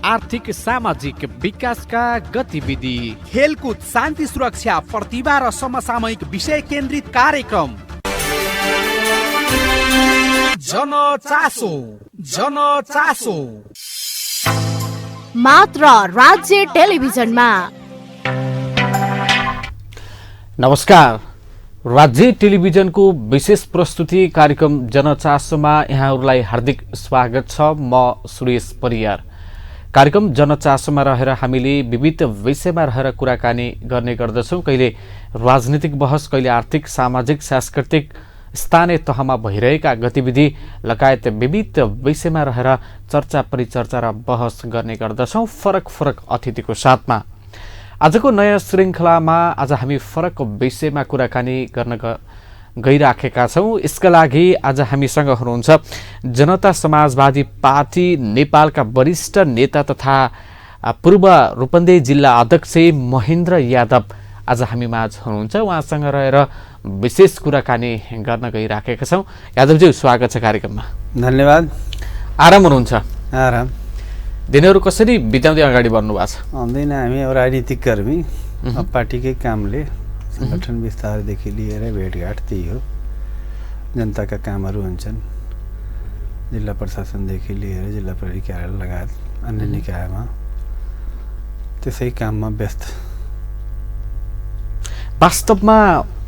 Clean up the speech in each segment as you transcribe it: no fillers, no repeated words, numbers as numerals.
आर्थिक सामाजिक विकासका गतिविधि, खेलकुद, शान्ति सुरक्षा, प्रतिभा र समसामयिक विषय केन्द्रित कार्यक्रम। जनचासो जनचासो मात्र राज्य टेलिभिजनमा। नमस्कार, राज्य टेलिभिजनको विशेष प्रस्तुति कार्यक्रम जनचासोमा यहाँहरूलाई हार्दिक स्वागत छ। म सुरेश परियार। कार्यक्रम जनचासोमा रहेर हामीले विविध विषयमा रहेर कुराकानी गर्ने गर्दछौँ। कहिले राजनीतिक बहस, कहिले आर्थिक, सामाजिक, सांस्कृतिक, स्थानीय तहमा भइरहेका गतिविधि लगायत विविध विषयमा रहेर चर्चा परिचर्चा र बहस गर्ने गर्दछौँ फरक फरक अतिथिको साथमा। आजको नयाँ श्रृङ्खलामा आज हामी फरक विषयमा कुराकानी गर्न गइराखेका छौँ। यसका लागि आज हामीसँग हुनुहुन्छ जनता समाजवादी पार्टी नेपालका वरिष्ठ नेता तथा पूर्व रूपन्देही जिल्ला अध्यक्ष महेन्द्र यादव आज हामी माझ हुनुहुन्छ। उहाँसँग रहेर विशेष कुराकानी गर्न गइराखेका छौँ। यादवज्यू, स्वागत छ कार्यक्रममा। धन्यवाद। आराम हुनुहुन्छ? आराम। दिनहरू कसरी बिताउँदै अगाडि बढ्नु भएको छ? आउँदैन, हामी अब राजनीतिक कर्मी, पार्टीकै कामले संगठन विस्तारदेखि लिएर भेटघाट त्यही हो। जनताका कामहरू हुन्छन्, जिल्ला प्रशासनदेखि लिएर जिल्ला प्रहरी कार्यालय लगायत अन्य निकायमा त्यसै काममा व्यस्त। वास्तवमा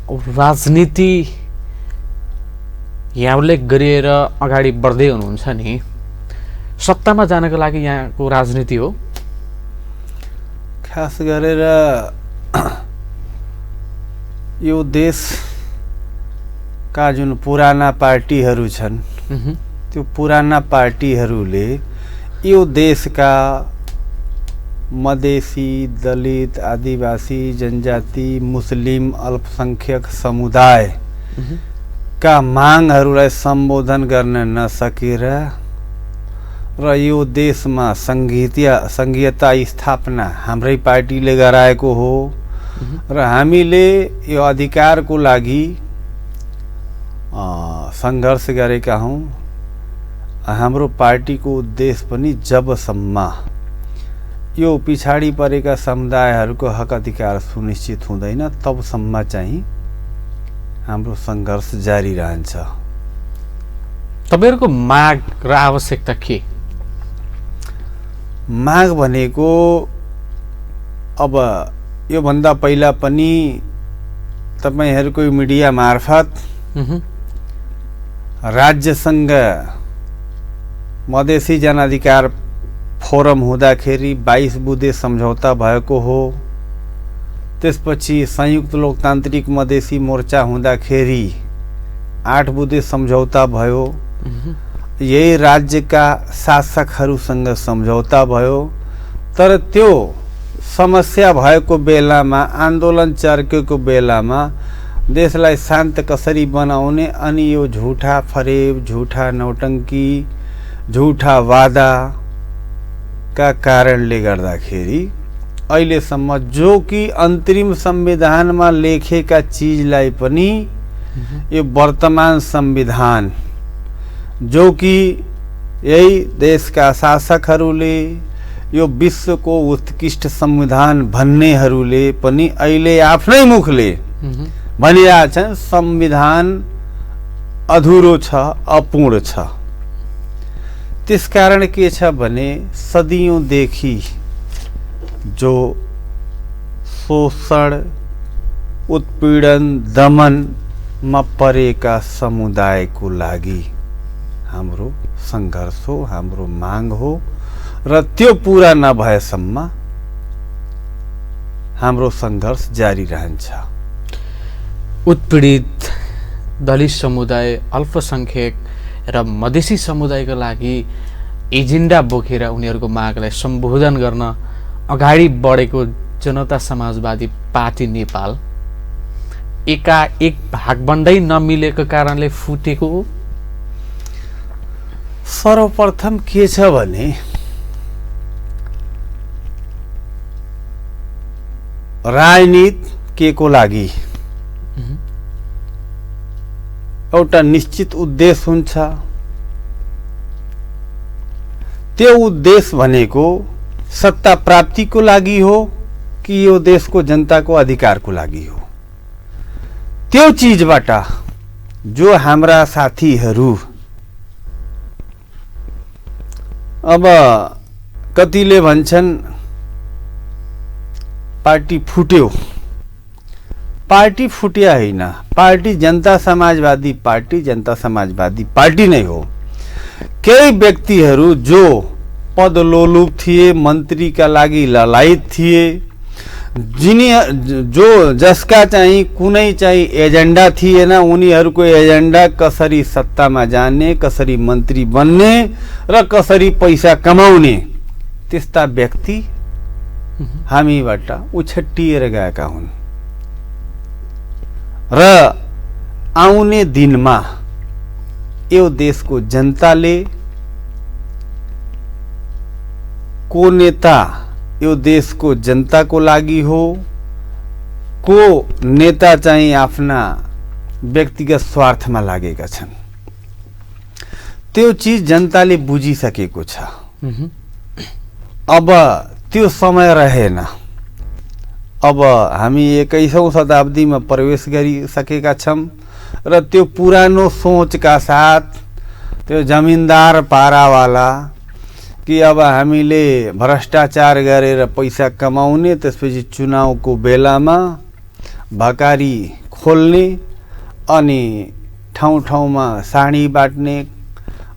राजनीति यहाँ उल्लेख गरिएर अगाडि बढ्दै हुनुहुन्छ नि, सत्तामा जानको लागि यहाँको राजनीति हो? खास गरेर यो देशका जुन पुराना पार्टीहरू छन् त्यो पुराना पार्टीहरूले यो देशका मधेसी, दलित, आदिवासी, जनजाति, मुस्लिम, अल्पसंख्यक समुदाय का मागहरूलाई सम्बोधन गर्न नसकेर र यो देशमा संघीयता स्थापना हाम्रै पार्टीले गराएको हो र हामीले यो अधिकारको लागि सङ्घर्ष गरेका हौँ। हाम्रो पार्टीको उद्देश्य पनि जबसम्म यो पिछाडी परेका समुदायहरूको हक अधिकार सुनिश्चित हुँदैन तबसम्म चाहिँ हाम्रो सङ्घर्ष जारी रहन्छ। तपाईँहरूको माग र आवश्यकता के? माग भनेको अब योभन्दा पहिला पनि तपाईँहरूको मिडिया मार्फत राज्यसँग मधेसी जनाधिकार फोरम हुँदाखेरि 22 बुँदे सम्झौता भएको हो। त्यसपछि संयुक्त लोकतान्त्रिक मधेसी मोर्चा हुँदाखेरि 8 बुँदे सम्झौता भयो। यही राज्यका शासकहरूसँग सम्झौता भयो। तर त्यो समस्या भएको बेलामा, आन्दोलन चर्केको बेलामा देशलाई शान्त कसरी बनाउने अनि यो झुठा फरेब, झुठा नौटङ्की, झुठा वादा का कारणले गर्दाखेरि अहिलेसम्म जो कि अन्तरिम संविधानमा लेखेका चिजलाई पनि यो वर्तमान संविधान जो कि यही देशका शासकहरूले यो विश्वको उत्कृष्ट संविधान भन्नेहरूले पनि अहिले आफ्नै मुखले भनिरहेछन् संविधान अधुरो छ, अपूर्ण छ। त्यसकारण के छ भने सदियौंदेखि जो शोषण, उत्पीडन, दमनमा परेका समुदायको लागि हाम्रो सङ्घर्ष हो, हाम्रो माग हो र त्यो पूरा नभएसम्म हाम्रो सङ्घर्ष जारी रहन्छ। उत्पीडित दलित समुदाय, अल्पसंख्यक र मधेसी समुदायको लागि एजेन्डा बोकेर उनीहरूको मागलाई सम्बोधन गर्न अगाडि बढेको जनता समाजवादी पार्टी नेपाल एकाएक भागबन्दै नमिलेको कारणले फुटेको हो। सर्वप्रथम के छ भने राजनीति के को लागि एउटा निश्चित उद्देश्य हुन्छ। त्यो उद्देश्य भनेको सत्ता प्राप्तिको लागि हो कि यो देशको जनताको अधिकारको लागि हो। त्यो चीजबाट जो हाम्रा साथीहरू अब कतिले भन्छन् पार्टी फुट्यो, पार्टी फुट्या होइन, पार्टी जनता समाजवादी पार्टी नै हो। केही व्यक्तिहरू जो पदलोलुप थिए, मन्त्रीका लागि ललायत थिए, जो जसका चाहिँ कुनै चाहिँ एजेन्डा थिएन, उनीहरूको एजेन्डा कसरी सत्तामा जाने, कसरी मन्त्री बन्ने र कसरी पैसा कमाउने, त्यस्ता व्यक्ति हामीबाट उछट्टिएर गएका हुन्। र आउने दिनमा यो देशको जनताले को नेता यो देशको जनताको लागि हो, को नेता चाहिँ आफ्ना व्यक्तिगत स्वार्थमा लागेका छन्, त्यो चीज जनताले बुझिसकेको छ। अब त्यो समय रहेन। अब हामी 21औं शताब्दीमा प्रवेश गरिसकेका छौं र त्यो पुरानो सोचका साथ त्यो जमिनदार पारावाला कि अब हामीले भ्रष्टाचार गरेर पैसा कमाउने, त्यसपछि चुनावको बेलामा भकारी खोल्ने, अनि ठाउँ ठाउँमा साडी बाट्ने,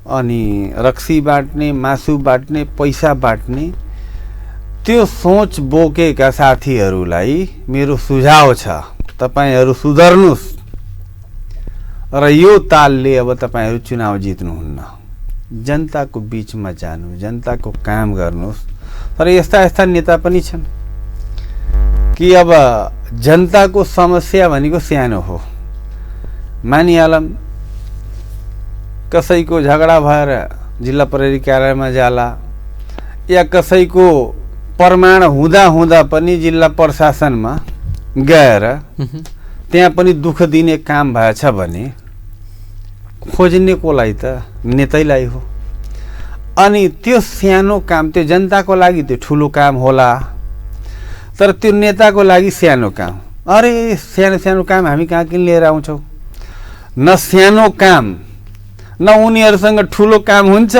अनि रक्सी बाट्ने, मासु बाट्ने, पैसा बाट्ने, त्यो सोच बोकेका साथीहरूलाई मेरो सुझाव छ, तपाईहरू सुधर्नुस् र यो तालले अब तपाईहरू चुनाव जित्नुहुन्न। जनताको बीचमा जानु, जनताको काम गर्नुस्। तर यस्ता यस्ता नेता पनि छन् कि अब जनताको समस्या भनेको सानो हो, मानिहालौं कसैको झगडा भएर जिल्ला प्रहरी कार्यालयमा जाला, या कसैको प्रमाण हुँदा हुँदा पनि जिल्ला प्रशासनमा गएर त्यहाँ पनि दुःख दिने काम भएछ भने खोज्ने कोलाई त नेतैलाई हो। अनि त्यो सानो काम त्यो जनताको लागि त्यो ठुलो काम होला, तर त्यो नेताको लागि सानो काम। अरे सानो सानो काम हामी कहाँ किन लिएर आउँछौँ? न सानो काम, न उनीहरूसँग ठुलो काम हुन्छ,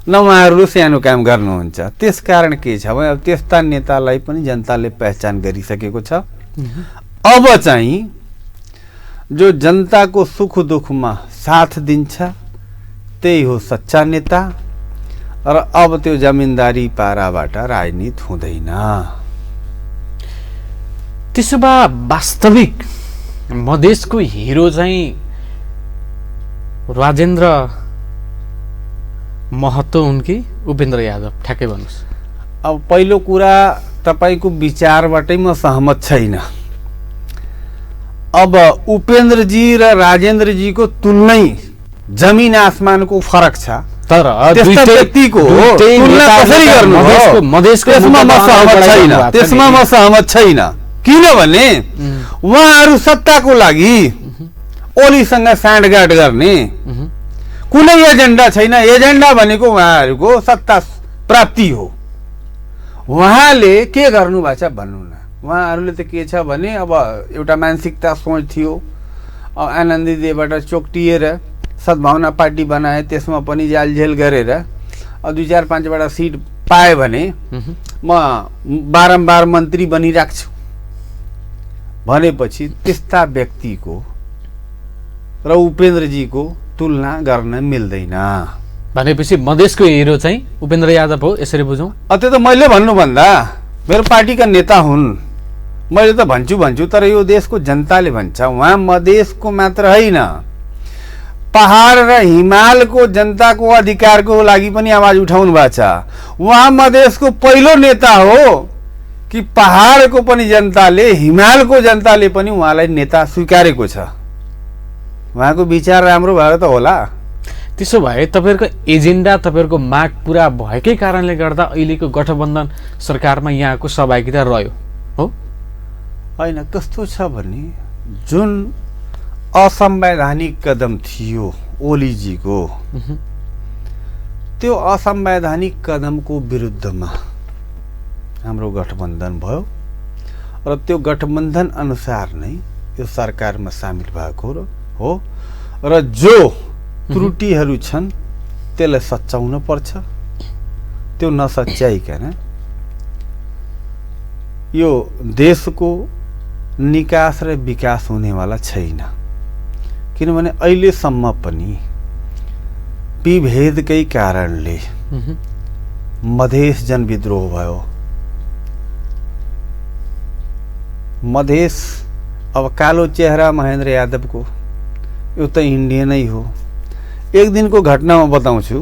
न उहाँहरूले सानो काम गर्नुहुन्छ। त्यसकारण के छ भने अब त्यस्ता नेतालाई पनि जनताले पहिचान गरिसकेको छ। अब चाहिँ जो जनताको सुख दुःखमा साथ दिन्छ त्यही हो सच्चा नेता। र अब त्यो जमिनदारी पाराबाट राजनीति हुँदैन। त्यसो भए वास्तविक मधेसको हिरो चाहिँ राजेन्द्र महतो हुन् कि उपेन्द्र यादव? ठ्याक्कै भन्नुहोस्। अब पहिलो कुरा तपाईको विचारबाटै म सहमत छैन। अब उपेन्द्रजी र राजेन्द्रजीको तुलनै जमिन आसमानको फरक छ। तर त्यस्ता व्यक्तिको तुलना कसरी गर्नु हो? त्यसमा म सहमत छैन। किनभने उहाँहरू सत्ताको लागि ओलीसँग साँठगाँठ गर्ने कुनै एजेन्डा छैन। एजेन्डा भनेको उहाँहरूको सत्ता प्राप्ति हो। उहाँले के गर्नु भएको छ भन्नु न। उहाँहरूले त के छ भने अब एउटा मानसिकता सोच थियो। आनन्दी देवबाट चोक्टिएर सद्भावना पार्टी बनाए, त्यसमा पनि जालझेल गरेर 2-4-5 सिट पाए भने म बारम्बार मन्त्री बनिराख्छु भनेपछि त्यस्ता व्यक्तिको र उपेन्द्रजीको तुलना गर्न मिल्दैन। भनेपछि मधेसको हिरो चाहिँ उपेन्द्र यादव हो, यसरी बुझौँ? त्यो त मैले भन्नुभन्दा मेरो पार्टीका नेता हुन्। मैले त भन्छु, तर यो देशको जनताले भन्छ। उहाँ मधेसको मात्र होइन, पहाड र हिमालको जनताको अधिकारको लागि पनि आवाज उठाउनु भएको छ। उहाँ मधेसको पहिलो नेता हो कि पहाडको पनि जनताले, हिमालको जनताले पनि उहाँलाई नेता स्वीकारेको छ। उहाँको विचार राम्रो भएर त होला। त्यसो भए तपाईहरुको एजेन्डा, तपाईहरुको माग पूरा भएकै कारणले गर्दा अहिलेको गठबन्धन सरकारमा यहाँको सहभागिता रह्यो हो? हैन, कस्तो छ भने जुन असंवैधानिक कदम थियो ओलीजीको, त्यो असंवैधानिक कदमको विरुद्धमा हाम्रो गठबन्धन भयो र त्यो गठबन्धन अनुसार नै यो सरकारमा सामेल भएको हो र जो त्रुटिहरू छन् त्यसलाई सच्याउन पर्छ। त्यो नसच्याइकन यो देशको निकास र विकास हुनेवाला छैन। किनभने अहिलेसम्म पनि विभेदकै कारणले मधेस जनविद्रोह भयो। मधेस अब कालो चेहरा महेन्द्र यादवको यो त इन्डियनै हो। एक दिनको घटना म बताउँछु।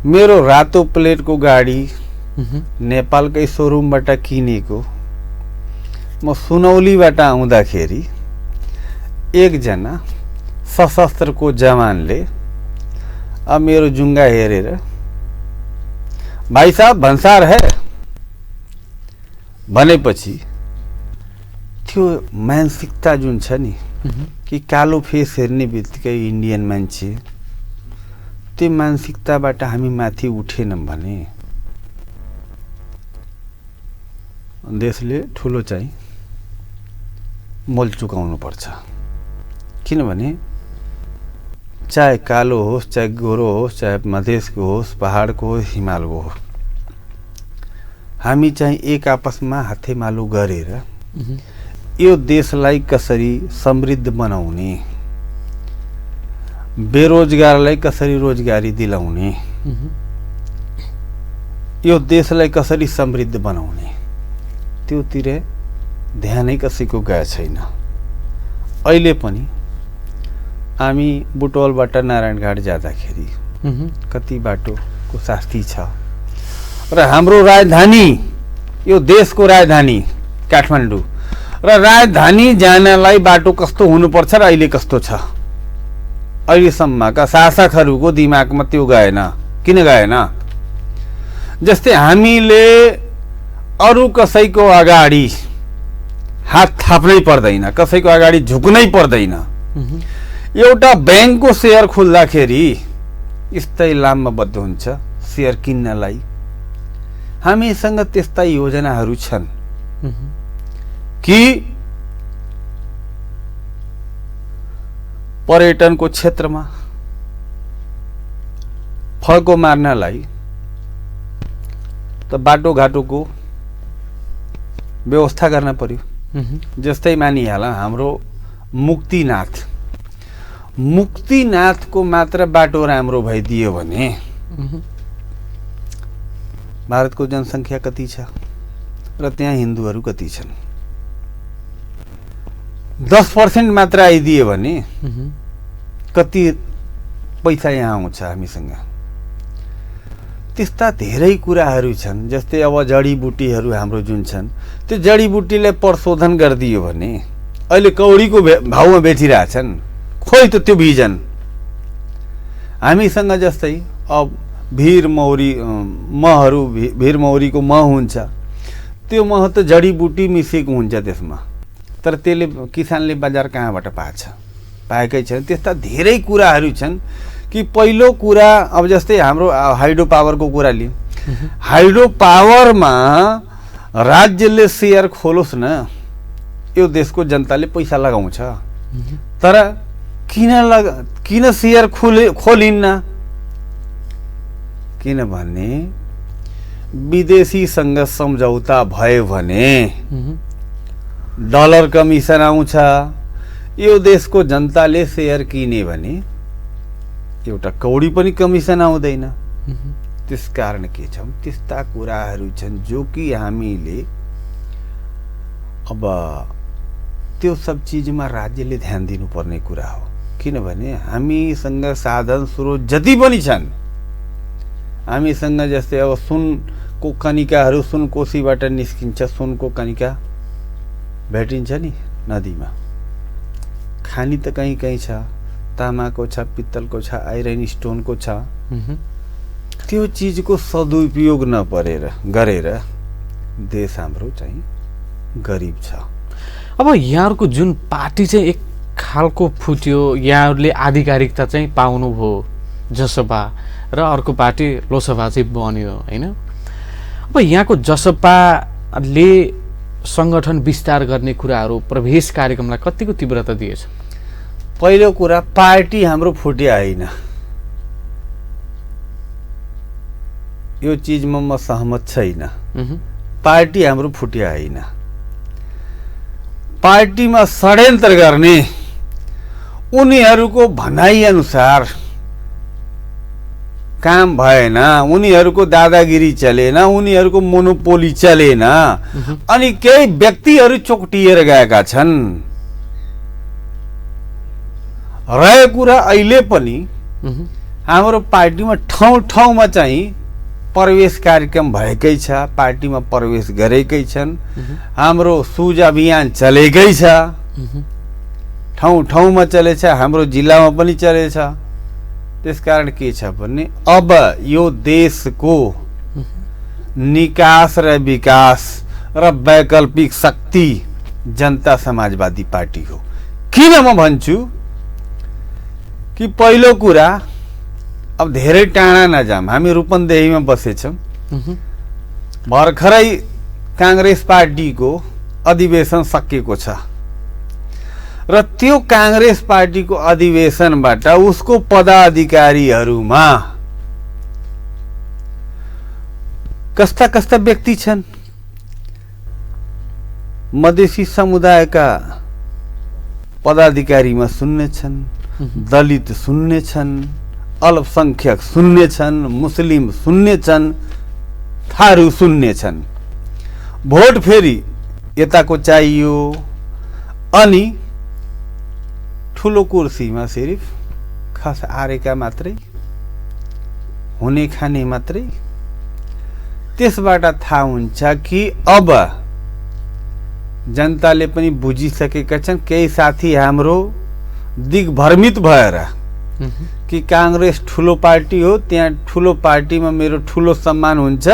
मेरो रातो प्लेटको गाडी नेपालकै सोरुमबाट किनेको, म सुनौलीबाट आउँदाखेरि एकजना सशस्त्रको जवानले अब मेरो जुङ्गा हेरेर भाइ साहब भन्सार है भनेपछि त्यो मानसिकता जुन छ नि कि कालो फेस हेर्ने बित्तिकै इन्डियन मान्छे, त्यो मानसिकताबाट हामी माथि उठेनौँ भने देशले ठुलो चाहिँ मोल चुकाउनु पर्छ। किनभने चाहे कालो होस्, चाहे गोरो होस्, चाहे मधेसको होस्, पहाडको होस्, हिमालको होस्, हामी चाहिँ एक आपसमा हातेमालो गरेर यो देशलाई कसरी समृद्ध बनाउने, बेरोजगारलाई कसरी रोजगारी दिलाउने, यो देशलाई कसरी समृद्ध बनाउने, त्योतिर ध्यानै कसैको गएको छैन। अहिले पनि हामी बुटवलबाट नारायणघाट जाँदाखेरि कति बाटोको शास्ति छ र हाम्रो राजधानी, यो देशको राजधानी काठमाडौँ र राजधानी जानलाई बाटो कस्तो हुनुपर्छ र अहिले कस्तो छ, अहिलेसम्मका शासकहरूको दिमागमा त्यो गएन। किन गएन? जस्तै हामीले अरू कसैको अगाडि हात थाप्नै पर्दैन, कसैको अगाडि झुक्नै पर्दैन। एउटा ब्याङ्कको सेयर खुल्दाखेरि यस्तै लामबद्ध हुन्छ सेयर किन्नलाई। हामीसँग त्यस्ता योजनाहरू छन् कि पर्यटनको क्षेत्रमा फड्को मार्नलाई त बाटोघाटोको व्यवस्था गर्न पर्यो। जस्तै मानिहाल हाम्रो मुक्तिनाथको मात्र बाटो राम्रो भइदियो भने भारतको जनसङ्ख्या कति छ र त्यहाँ हिन्दूहरू कति छन्? 10% मात्र आइदियो भने कति पैसा यहाँ आउँछ हामीसँग? त्यस्ता धेरै कुराहरू छन्। जस्तै अब जडीबुटीहरू हाम्रो जुन छन्, त्यो जडीबुटीलाई प्रशोधन गरिदियो भने अहिले कौडीको भाउमा बेचिरहेछन्। खोइ त त्यो भिजन हामीसँग। जस्तै अब भिर मौरीको मह हुन्छ, त्यो मह त जडीबुटी मिसिएको हुन्छ त्यसमा, तर त्यसले किसानले बजार कहाँबाट पाएकै छैन। त्यस्ता धेरै कुराहरू छन् कि पहिलो कुरा अब जस्तै हाम्रो हाइड्रो पावरको कुरा लियौँ। हाइड्रो पावरमा राज्यले सेयर खोलोस् न, यो देशको जनताले पैसा लगाउँछ। तर किन सेयर खोलिन्न? किनभने विदेशीसँग सम्झौता भयो भने डलर कमिसन आउँछ। यो देशको जनताले सेयर किने भने एउटा कौडी पनि कमिसन आउँदैन। त्यसकारण के छ, त्यस्ता कुराहरू छन् जो कि हामीले अब त्यो सब चिजमा राज्यले ध्यान दिनुपर्ने कुरा हो। किनभने हामीसँग साधन स्रोत जति पनि छन्, हामीसँग जस्तै अब सुनको कनिकाहरू सुनकोसीबाट निस्किन्छ, सुनको कनिका भेटिन्छ नि नदीमा। खानी त कहीँ कहीँ छ, तामाको छ, पित्तलको छ, आइरन स्टोनको छ। त्यो चिजको सदुपयोग गरेर देश हाम्रो चाहिँ गरिब छ। अब यहाँहरूको जुन पार्टी चाहिँ एक खालको फुट्यो, यहाँहरूले आधिकारिकता चाहिँ पाउनुभयो जसपा, र अर्को पार्टी लोकसभा चाहिँ बन्यो होइन। अब यहाँको जसपाले सङ्गठन विस्तार गर्ने कुराहरू प्रवेश कार्यक्रमलाई कतिको तीव्रता दिएछ? पहिलो कुरा पार्टी हाम्रो फुट्या होइन, यो चिजमा म सहमत छैन। पार्टी हाम्रो फुट्या होइन, पार्टीमा षड्यन्त्र गर्ने उनीहरूको भनाइ अनुसार काम भएन, उनीहरूको दादागिरी चलेन, उनीहरूको मोनोपोली चलेन, अनि केही व्यक्तिहरू चोकटिएर गएका छन्। रहेको कुरा अहिले पनि हाम्रो पार्टीमा ठाउँ ठाउँमा चाहिँ प्रवेश कार्यक्रम भएकै छ, पार्टीमा प्रवेश गरेकै छन्, हाम्रो सुज अभियान चलेकै छ, ठाउँ ठाउँमा चलेछ, हाम्रो जिल्लामा पनि चलेछ। त्यसकारण के छ भने अब यो देशको निकास र विकास र वैकल्पिक शक्ति जनता समाजवादी पार्टी हो। किन म भन्छु कि पहिलो कुरा, अब धेरै टाढा नजाम, हामी रूपन्देहीमा बसेछौँ। भर्खरै काङ्ग्रेस पार्टीको अधिवेशन सकिएको छ र त्यो काङ्ग्रेस पार्टीको अधिवेशनबाट उसको पदाधिकारीहरूमा कस्ता कस्ता व्यक्ति छन्? मधेसी समुदायका पदाधिकारीमा शून्य छन्, दलित शून्य छन्, अल्पसंख्यक शून्य छन्, मुस्लिम शून्य छन्, थारू शून्य छन्। भोट फेरि यताको चाहियो, अनि ठुलो कुर्सीमा सिर्फ खास आरेका मात्रै, हुने खाने मात्रै। त्यसबाट थाहा हुन्छ कि अब जनताले पनि बुझिसकेका छन्, केही साथी हाम्रो दिग्भ्रमित भएर कि काङ्ग्रेस ठुलो पार्टी हो, त्यहाँ ठुलो पार्टीमा मेरो ठुलो सम्मान हुन्छ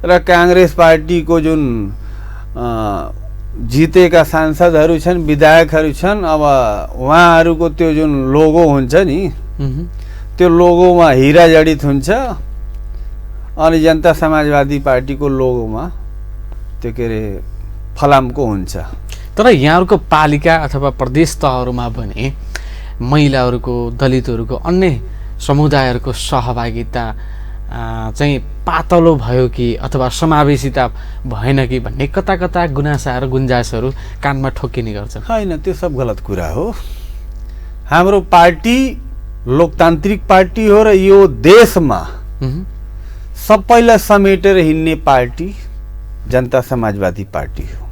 र काङ्ग्रेस पार्टीको जुन जितेका सांसदहरू छन्, विधायकहरू छन्, अब उहाँहरूको त्यो जुन लोगो हुन्छ नि, त्यो लोगोमा हिरा जडित हुन्छ, अनि जनता समाजवादी पार्टीको लोगोमा त्यो के अरे फलामको हुन्छ। तर यहाँहरूको पालिका अथवा प्रदेश तहहरूमा भने महिलाहरूको, दलितहरूको, अन्य समुदायहरूको सहभागिता चाहिँ पातलो भयो कि अथवा समावेशिता भएन कि भन्ने कता कता गुनासाहरू, गुन्जासहरू कानमा ठोकिने गर्छन्। होइन, त्यो सब गलत कुरा हो। हाम्रो पार्टी लोकतान्त्रिक पार्टी हो र यो देशमा सबैलाई समेटेर हिँड्ने पार्टी जनता समाजवादी पार्टी हो।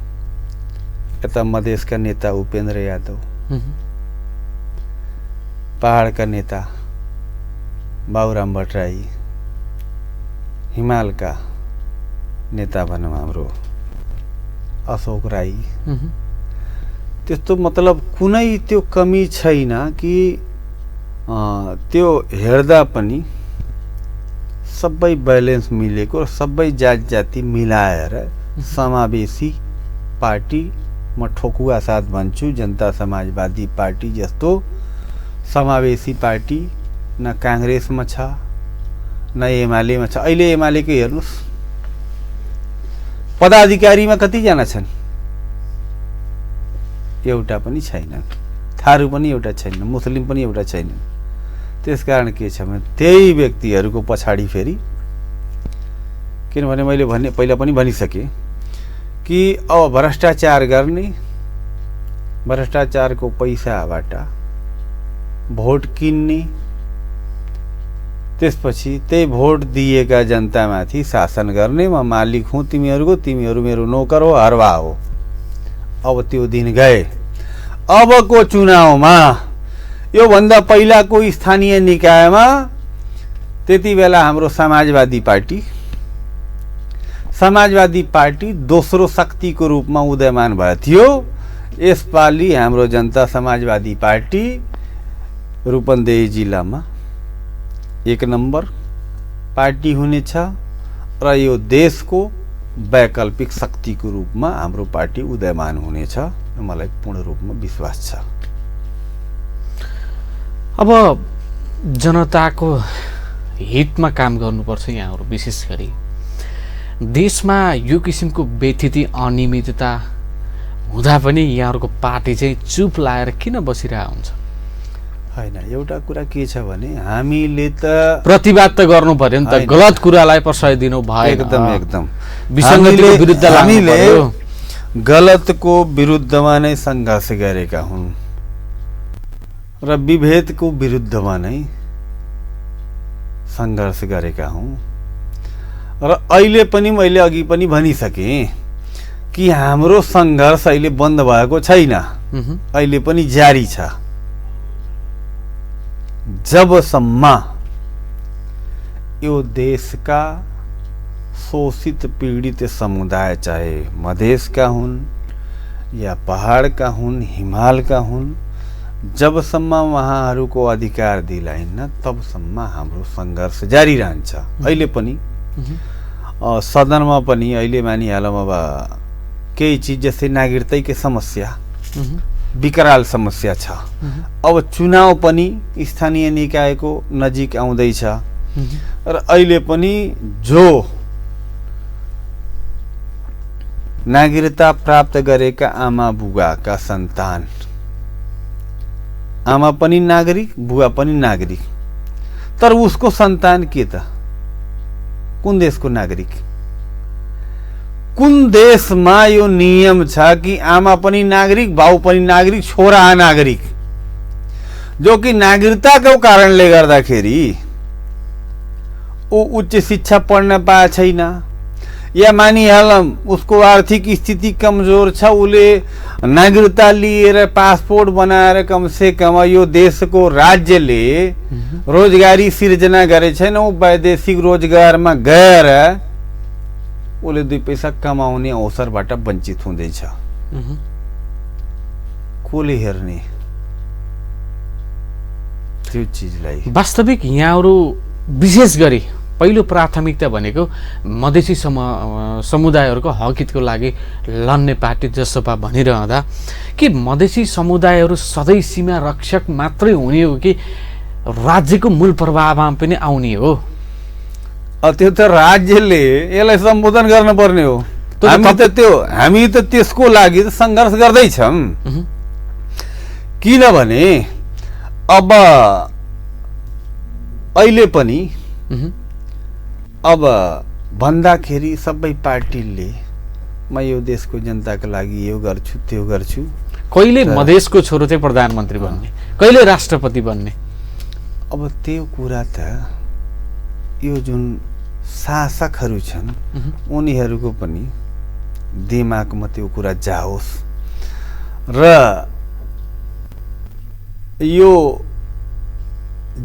यता मधेसका नेता उपेन्द्र यादव, पहाडका नेता बाबुराम भट्टराई, हिमालका नेता भनौँ हाम्रो अशोक राई, त्यस्तो मतलब कुनै त्यो कमी छैन कि त्यो हेर्दा पनि सबै ब्यालेन्स मिलेको र सबै जात जाति मिलाएर समावेशी पार्टी, म ठोकुवा साथ भन्छु, जनता समाजवादी पार्टी जस्तो समावेशी पार्टी न काङ्ग्रेसमा छ न एमालेमा छ। अहिले एमालेको हेर्नुहोस्, पदाधिकारीमा कतिजना छन्? एउटा पनि छैनन्, थारू पनि एउटा छैन, मुस्लिम पनि एउटा छैनन्। त्यसकारण के छ भने त्यही व्यक्तिहरूको पछाडि फेरि, किनभने मैले पहिला पनि भनिसकेँ कि अब भ्रष्टाचार गर्ने, भ्रष्टाचारको पैसाबाट भोट किन्ने, त्यसपछि त्यही भोट दिएका जनतामाथि शासन गर्ने, म मालिक हुँ तिमीहरूको, तिमीहरू मेरो नोकर हो, हरवा हो। अब त्यो दिन गए। अबको चुनावमा, योभन्दा पहिलाको स्थानीय निकायमा त्यति बेला हाम्रो समाजवादी पार्टी दोस्रो शक्तिको रूपमा उदयमान भएको थियो। यसपालि हाम्रो जनता समाजवादी पार्टी रूपन्देही जिल्लामा 1 नम्बर पार्टी हुनेछ र यो देशको वैकल्पिक शक्तिको रूपमा हाम्रो पार्टी उदयमान हुनेछ, मलाई पूर्ण रूपमा विश्वास छ। अब जनताको हितमा काम गर्नुपर्छ यहाँहरू, विशेष गरी देशमा यो किसिमको व्यथिति अनियमितता हुँदा पनि यहाँहरूको पार्टी चाहिँ चुप लाएर किन बसिरहेको हुन्छ? होइन, एउटा कुरा के छ भने हामीले त प्रतिवाद त गर्नु पर्यो नि त, गलत कुरालाई प्रश्रय दिनु भएन। एकदम विसङ्गतिको विरुद्ध लाग्नु पर्यो। गलतको विरुद्धमा नै सङ्घर्ष गरेका हुन् र विभेदको विरुद्धमा नै सङ्घर्ष गरेका हौँ। र अहिले पनि मैले अघि पनि भनिसकेँ कि हाम्रो सङ्घर्ष अहिले बन्द भएको छैन, अहिले पनि जारी छ। जबसम्म यो देशका शोषित पीडित समुदाय, चाहे मधेसका हुन् या पहाडका हुन्, हिमालका हुन्, जबसम्म उहाँहरूको अधिकार दिलाइन्न तबसम्म हाम्रो सङ्घर्ष जारी रहन्छ। अहिले पनि सदनमा पनि अहिले मानिहालौँ अब केही चिज जस्तै नागरिकतैकै समस्या, विकराल समस्या छ। अब चुनाव पनि स्थानीय निकायको नजिक आउँदैछ र अहिले पनि जो नागरिकता प्राप्त गरेका आमा बुबाका सन्तान, आमा पनि नागरिक, बुवा पनि नागरिक, तर उसको सन्तान के त? कुन देशको नागरिक? कुन देशमा यो नियम छ कि आमा पनि नागरिक, बाउ पनि नागरिक, छोरा अनागरिक? जो कि नागरिकताको कारणले गर्दाखेरि ऊ उच्च शिक्षा पढ्न पाए छैन, या मानिहालौँ उसको आर्थिक स्थिति कमजोर छ, उसले नागरिकता लिएर पासपोर्ट बनाएर कम से कम यो देशको राज्यले रोजगारी सिर्जना गरे छैन, ऊ वैदेशिक रोजगारमा गएर उसले 2 पैसा कमाउने अवसरबाट वञ्चित हुँदैछ। कसले हेर्ने त्यो चिजलाई? वास्तविक यहाँहरू विशेष गरी पहिलो प्राथमिकता भनेको मधेसी समुदायहरूको हकितको लागि लड्ने पार्टी जसपा भनिरहँदा कि मधेसी समुदायहरू सधैँ सीमा रक्षक मात्रै हुने हो कि राज्यको मूल प्रभावमा पनि आउने हो? त्यो त राज्यले यसलाई सम्बोधन गर्न पर्ने हो। हामी त त्यसको लागि सङ्घर्ष गर्दैछौँ। किनभने अब अहिले पनि अब भन्दाखेरि सबै पार्टीले म यो देशको जनताको लागि यो गर्छु त्यो गर्छु। कहिले मधेसको छोरो चाहिँ प्रधानमन्त्री बन्ने, कहिले राष्ट्रपति बन्ने? अब त्यो कुरा त यो जुन शासकहरू छन् उनीहरूको पनि दिमागमा त्यो कुरा जाओस् र यो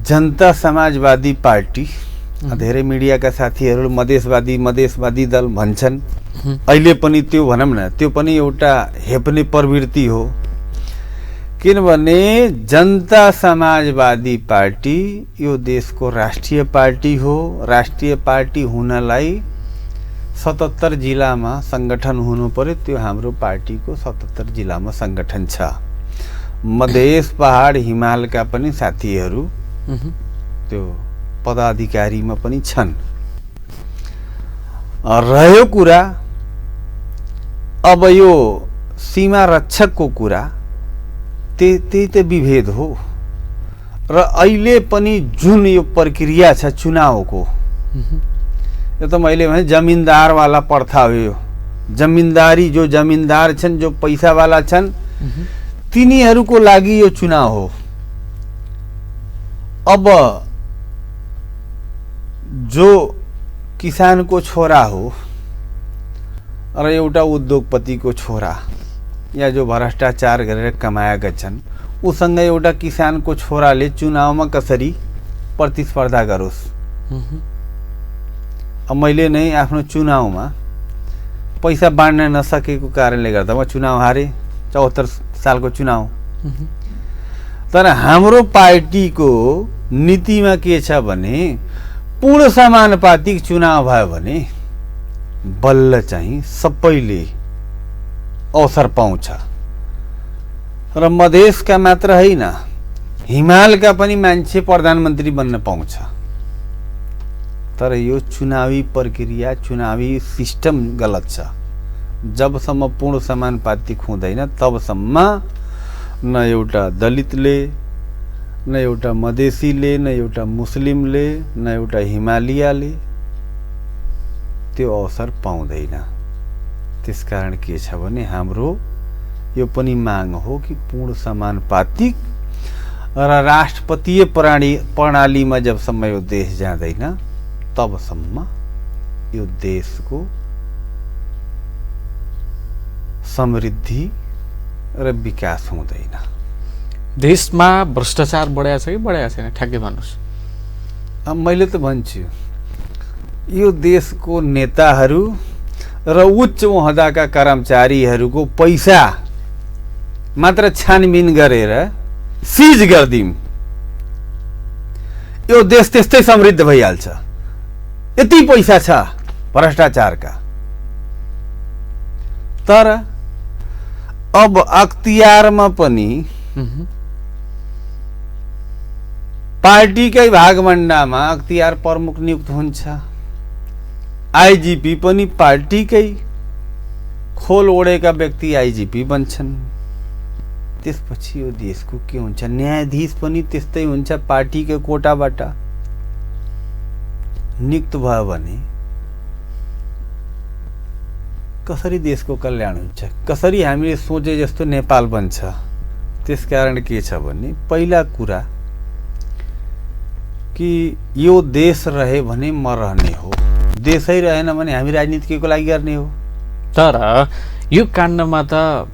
जनता समाजवादी पार्टी, धेरै मिडियाका साथीहरू मधेसवादी दल भन्छन्। अहिले पनि त्यो भनौँ न, त्यो पनि एउटा हेप्ने प्रवृत्ति हो। किनभने जनता समाजवादी पार्टी यो देशको राष्ट्रिय पार्टी हो। राष्ट्रिय पार्टी हुनलाई 77 जिल्लामा सङ्गठन हुनु पर्यो। त्यो हाम्रो पार्टीको 77 जिल्लामा सङ्गठन छ। मधेस, पहाड, हिमालका पनि साथीहरू त्यो पदाधिकारीमा पनि छन्। रह्यो कुरा अब यो सीमा रक्षकको कुरा, त्यही त विभेद हो। र अहिले पनि जुन यो प्रक्रिया छ चुनावको, यो त मैले भने जमिनदारवाला प्रथा हो। यो जमिनदारी, जो जमिनदार छन्, जो पैसावाला छन्, तिनीहरूको लागि यो चुनाव हो। अब जो किसानको छोरा हो र एउटा उद्योगपतिको छोरा या जो भ्रष्टाचार गरेर कमाएका छन्, उसँग एउटा किसानको छोराले चुनावमा कसरी प्रतिस्पर्धा गरोस्? अब मैले नै आफ्नो चुनावमा पैसा बाँड्न नसकेको कारणले गर्दा म चुनाव हारेँ, 74 सालको चुनाव। तर हाम्रो पार्टीको नीतिमा के छ भने पूर्ण समानुपातिक चुनाव भयो भने बल्ल चाहिँ सबैले अवसर पाउँछ। र मधेसका मात्र होइन, हिमालका पनि मान्छे प्रधानमन्त्री बन्न पाउँछ। तर यो चुनावी प्रक्रिया चुनावी सिस्टम गलत छ। जबसम्म पूर्ण समानुपातिक हुँदैन तबसम्म न एउटा दलितले न एउटा मधेसीले न एउटा मुस्लिमले न एउटा हिमालयले त्यो अवसर पाउँदैन। त्यसकारण के छ भने हाम्रो यो पनि माग हो कि पूर्ण समानुपातिक र राष्ट्रपतीय प्रणालीमा जबसम्म यो देश जाँदैन तबसम्म यो देशको समृद्धि र विकास हुँदैन। देशमा भ्रष्टाचार बढाएको छ कि बढाएको छैन ठ्याक्कै भन्नुहोस्। अब मैले त भन्छु यो देशको नेताहरू र उच्च ओहदाका कर्मचारीहरूको पैसा मात्र छानबिन गरेर सिज गरिदिउँ यो देश त्यस्तै समृद्ध भइहाल्छ। यति पैसा छ भ्रष्टाचारका। तर अब अख्तियारमा पनि पार्टीकै भागभण्डामा अख्तियार प्रमुख नियुक्त हुन्छ। आइजिपी पनि पार्टीकै खोल ओढेका व्यक्ति आइजिपी बन्छन्। त्यसपछि यो देशको के हुन्छ? न्यायाधीश पनि त्यस्तै हुन्छ पार्टीकै कोटाबाट नियुक्त भयो भने कसरी देशको कल्याण हुन्छ? कसरी हामीले सोचे जस्तो नेपाल बन्छ? त्यसकारण के छ भने पहिला कुरा कि यो देश रहे भने म रहने हो, देशै रहेन भने हामी राजनीति केको लागि गर्ने हो? तर यो काण्डमा त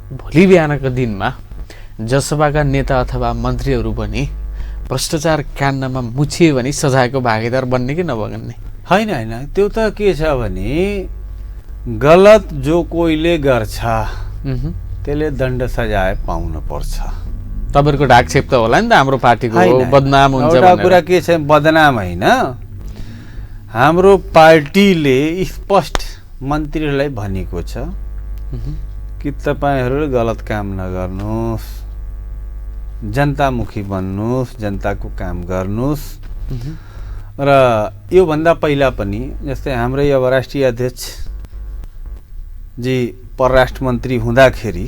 भोलि बिहानको दिनमा जसपाका नेता अथवा मन्त्रीहरू पनि भ्रष्टाचार काण्डमा मुछिए भने सजायको भागीदार बन्ने कि नबन्ने? होइन होइन, त्यो त के छ भने गलत जो कोहीले गर्छ त्यसले दण्ड सजाय पाउन पर्छ। तपाईँहरूको ढाकछेप त होला नि त हाम्रो पार्टीको बदनाम हुन्छ एउटा कुरा के छ, बदनाम होइन, हाम्रो पार्टीले स्पष्ट मन्त्रीहरूलाई भनेको छ कि तपाईहरुले गलत काम नगर्नुहोस्, जनतामुखी बन्नुहोस्, जनताको काम गर्नुहोस्। र यो भन्दा पहिला पनि जस्तै हाम्रै अब राष्ट्रिय अध्यक्ष जी परराष्ट्र मन्त्री हुँदाखेरि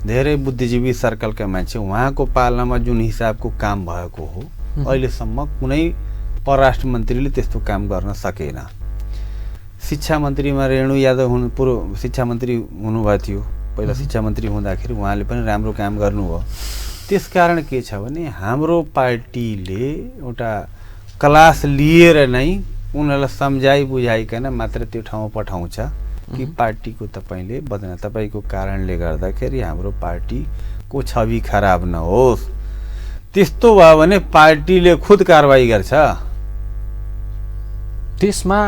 धेरै बुद्धिजीवी सर्कलका मान्छे उहाँको पालामा जुन हिसाबको काम भएको हो अहिलेसम्म कुनै परराष्ट्र मन्त्रीले त्यस्तो काम गर्न सकेन। शिक्षा मन्त्रीमा रेणु यादव पूर्व शिक्षा मन्त्री हुनुभएको थियो, पहिला शिक्षा मन्त्री हुँदाखेरि उहाँले पनि राम्रो काम गर्नुभयो। त्यसकारण के छ भने हाम्रो पार्टीले एउटा क्लास लिएर नै उनीहरूलाई सम्झाइ बुझाइकन मात्र त्यो ठाउँमा पठाउँछ कि पार्टीको तपाईले बदनाम, तपाईको कारणले गर्दाखेरि हाम्रो पार्टीको छवि खराब नहोस्। त्यस्तो भयो भने पार्टीले खुद कारबाही गर्छ। त्यसमा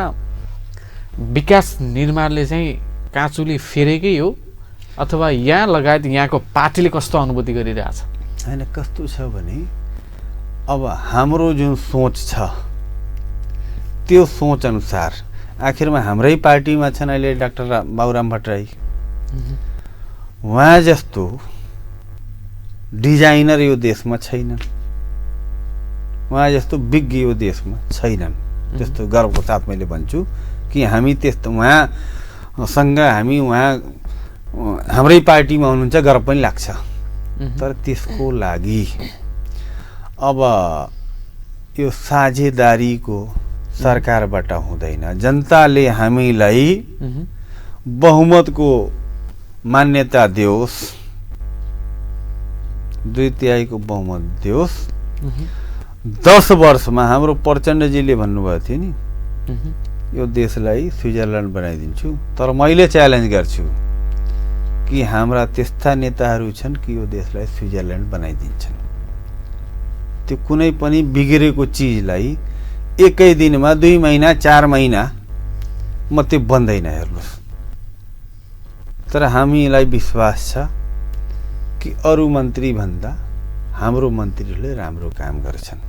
विकास निर्माणले चाहिँ काँचुली फेरेकै हो अथवा यहाँ लगायत यहाँको पार्टीले कस्तो अनुभूति गरिरहेछ? हैन, कस्तो छ भने अब हाम्रो जुन सोच छ त्यो सोच अनुसार आखिरमा हाम्रै पार्टीमा छन् अहिले डाक्टर बाबुराम भट्टराई, उहाँ जस्तो डिजाइनर यो देशमा छैनन्, उहाँ जस्तो विज्ञ यो देशमा छैनन्। त्यस्तो गर्वको साथ मैले भन्छु कि हामी त्यस्तो उहाँसँग हामी उहाँ हाम्रै पार्टीमा हुनुहुन्छ गर्व पनि लाग्छ। तर त्यसको लागि अब यो साझेदारीको सरकारबाट हुँदैन। जनताले हामीलाई बहुमतको मान्यता दियोस्, 2/3 बहुमत दियोस्। 10 वर्षमा हाम्रो प्रचण्डजीले भन्नुभएको थियो नि यो देशलाई स्विजरल्यान्ड बनाइदिन्छु। तर मैले च्यालेन्ज गर्छु कि हाम्रा त्यस्ता नेताहरू छन् कि यो देशलाई स्विजरल्यान्ड बनाइदिन्छन्। त्यो कुनै पनि बिग्रेको चिजलाई एकै दिनमा 2 महिना 4 महिना म त्यो बन्दैन, हेर्नुहोस्। तर हामीलाई विश्वास छ कि अरू मन्त्री भन्दा हाम्रो मन्त्रीहरूले राम्रो काम गर्छन्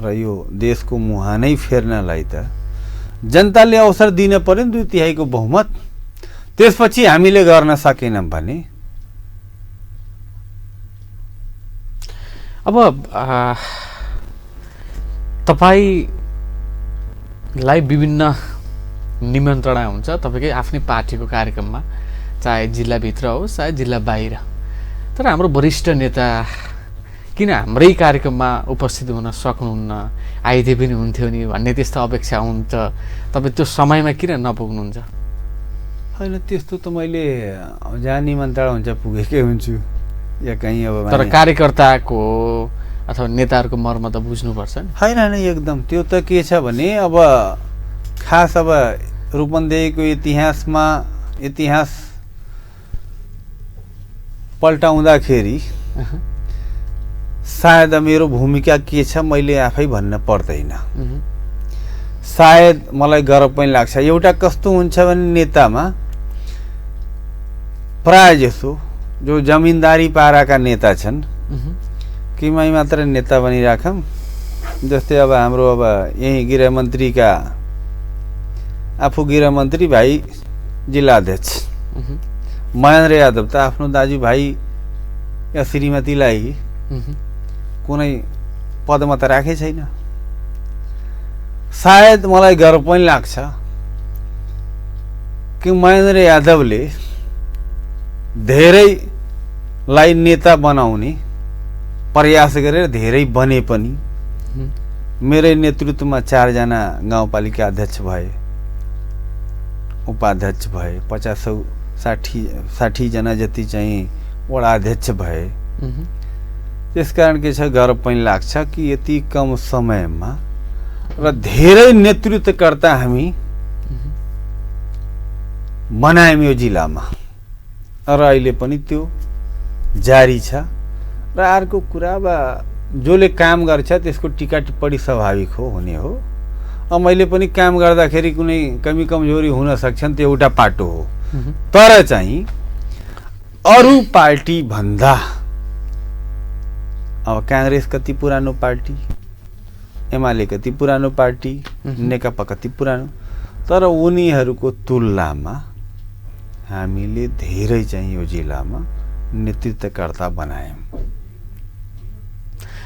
र यो देशको मुहानै फेर्नलाई त जनताले अवसर दिन पर्यो नि। 2/3 बहुमत त्यसपछि हामीले गर्न सकेनौं भने अब तपाई लाई विभिन्न निमन्त्रणा हुन्छ तपाईँकै आफ्नै पार्टीको कार्यक्रममा, चाहे जिल्लाभित्र होस् चाहे जिल्ला बाहिर। तर हाम्रो वरिष्ठ नेता किन हाम्रै कार्यक्रममा उपस्थित हुन सक्नुहुन्न, आइदिए पनि हुन्थ्यो नि भन्ने त्यस्तो अपेक्षा हुन्छ, तपाईँ त्यो समयमा किन नपुग्नुहुन्छ? होइन, त्यस्तो त मैले जहाँ निमन्त्रणा हुन्छ पुगेकै हुन्छु या कहीँ। अब तर कार्यकर्ताको अथवा नेताहरूको मर्म त बुझ्नुपर्छ नि। होइन होइन, एकदम त्यो त के छ भने अब खास अब रूपन्देहीको इतिहास पल्टाउँदाखेरि सायद मेरो भूमिका के छ मैले आफै भन्न पर्दैन। सायद मलाई गर्व पनि लाग्छ। एउटा कस्तो हुन्छ भने नेतामा प्राय जसो जो जमिनदारी पाराका नेता छन् किमै मात्र नेता बनिराखौँ। जस्तै अब हाम्रो अब यही गृहमन्त्रीका आफू गृहमन्त्री भाइ जिल्लाध्यक्ष महेन्द्र यादव त आफ्नो दाजुभाइ या श्रीमतीलाई कुनै पदमा त राखे छैन। सायद मलाई गर्व पनि लाग्छ कि महेन्द्र यादवले धेरैलाई नेता बनाउने प्रयास गरेर धेरै बने पनि मेरै नेतृत्वमा 4 जना गाउँपालिका अध्यक्ष भए, उपाध्यक्ष भए, 50-60 जना जति चाहिँ वडा अध्यक्ष भए। त्यसकारण के छ, गर्व पनि लाग्छ कि यति कम समयमा र धेरै नेतृत्वकर्ता हामी बनायौँ यो जिल्लामा र अहिले पनि त्यो जारी छ। र अर्को कुरा अब जसले काम गर्छ त्यसको टीका टिप्पणी स्वाभाविक हुने हो। अब मैले पनि काम गर्दाखेरि कुनै कमी कमजोरी हुन सक्छन्, त्यो एउटा पाटो हो। तर चाहिँ अरू पार्टी भन्दा अब कांग्रेस कति पुरानो पार्टी, एमाले कति पुरानो पार्टी, नेकपा कति पुरानो, तर उनीहरूको तुलनामा हामीले धेरै चाहिँ यो जिल्लामा नेतृत्वकर्ता बनायौँ।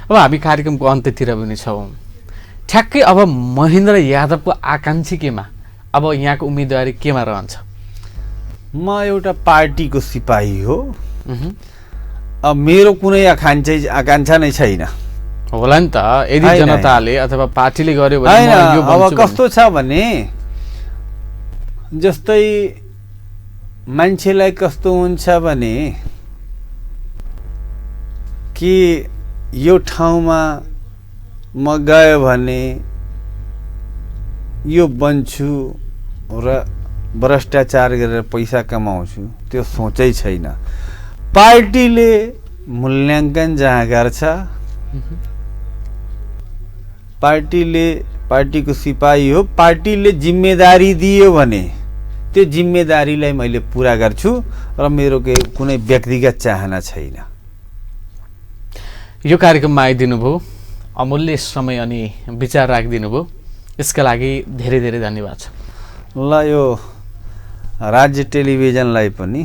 अब हामी कार्यक्रमको अन्त्यतिर पनि छौँ। ठ्याक्कै अब महेन्द्र यादवको आकांक्षी केमा, अब यहाँको उम्मेदवारी केमा रहन्छ? म एउटा पार्टीको सिपाही हो। अब मेरो कुनै आकांक्षा नै छैन। होला नि त, यदि जनताले अथवा पार्टीले गर्यो भने यो अब कस्तो छ भने जस्तै मान्छेलाई कस्तो हुन्छ भने कि यो ठाउँमा म गयो भने यो बन्छु र भ्रष्टाचार गरेर पैसा कमाउँछु, त्यो सोचै छैन। पार्टीले मूल्याङ्कन जहाँ गर्छ, पार्टीको सिपाही हो, पार्टीले जिम्मेदारी दियो भने त्यो जिम्मेदारीलाई मैले पूरा गर्छु र मेरो कुनै व्यक्तिगत चाहना छैन। यो कार्यक्रममा आइदिनु भयो, अमूल्य समय अनि विचार राखिदिनु भयो, यसका लागि धेरै धेरै धन्यवाद छ। ल, यो राज्य टेलिभिजनलाई पनि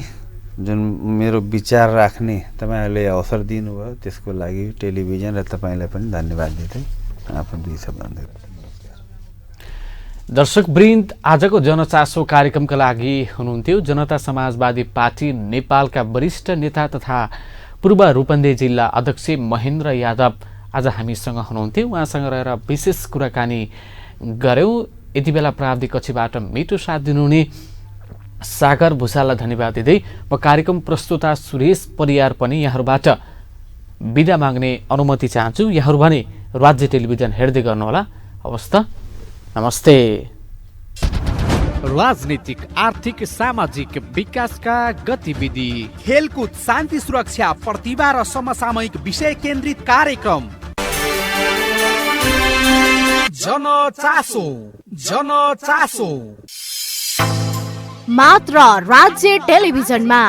जुन मेरो विचार राख्ने तपाईँहरूले अवसर दिनुभयो त्यसको लागि टेलिभिजन र तपाईँलाई पनि धन्यवाद दिँदै आफ्नो 2 शब्द। दर्शकवृन्द, आजको जनचासो कार्यक्रमका लागि हुनुहुन्थ्यो जनता समाजवादी पार्टी नेपालका वरिष्ठ नेता तथा पूर्व रूपन्देही जिल्ला अध्यक्ष महेन्द्र यादव आज हामीसँग हुनुहुन्थ्यो। उहाँसँग रहेर विशेष कुराकानी गऱ्यौँ। यति बेला प्राविधिक कक्षबाट मिठो साथ दिनुहुने सागर भूषाललाई धन्यवाद दिँदै म कार्यक्रम प्रस्तुता सुरेश परियार पनि यहाँहरूबाट बिदा माग्ने अनुमति चाहन्छु। यहाँहरू भने राज्य टेलिभिजन हेर्दै गर्नुहोला। हवस् त, नमस्ते। राजनीतिक, आर्थिक, सामाजिक विकासका गतिविधि, खेलकुद, शान्ति सुरक्षा, प्रतिभा र समसामयिक विषय केन्द्रित कार्यक्रम जनचासो मात्र राज्य टेलिभिजनमा।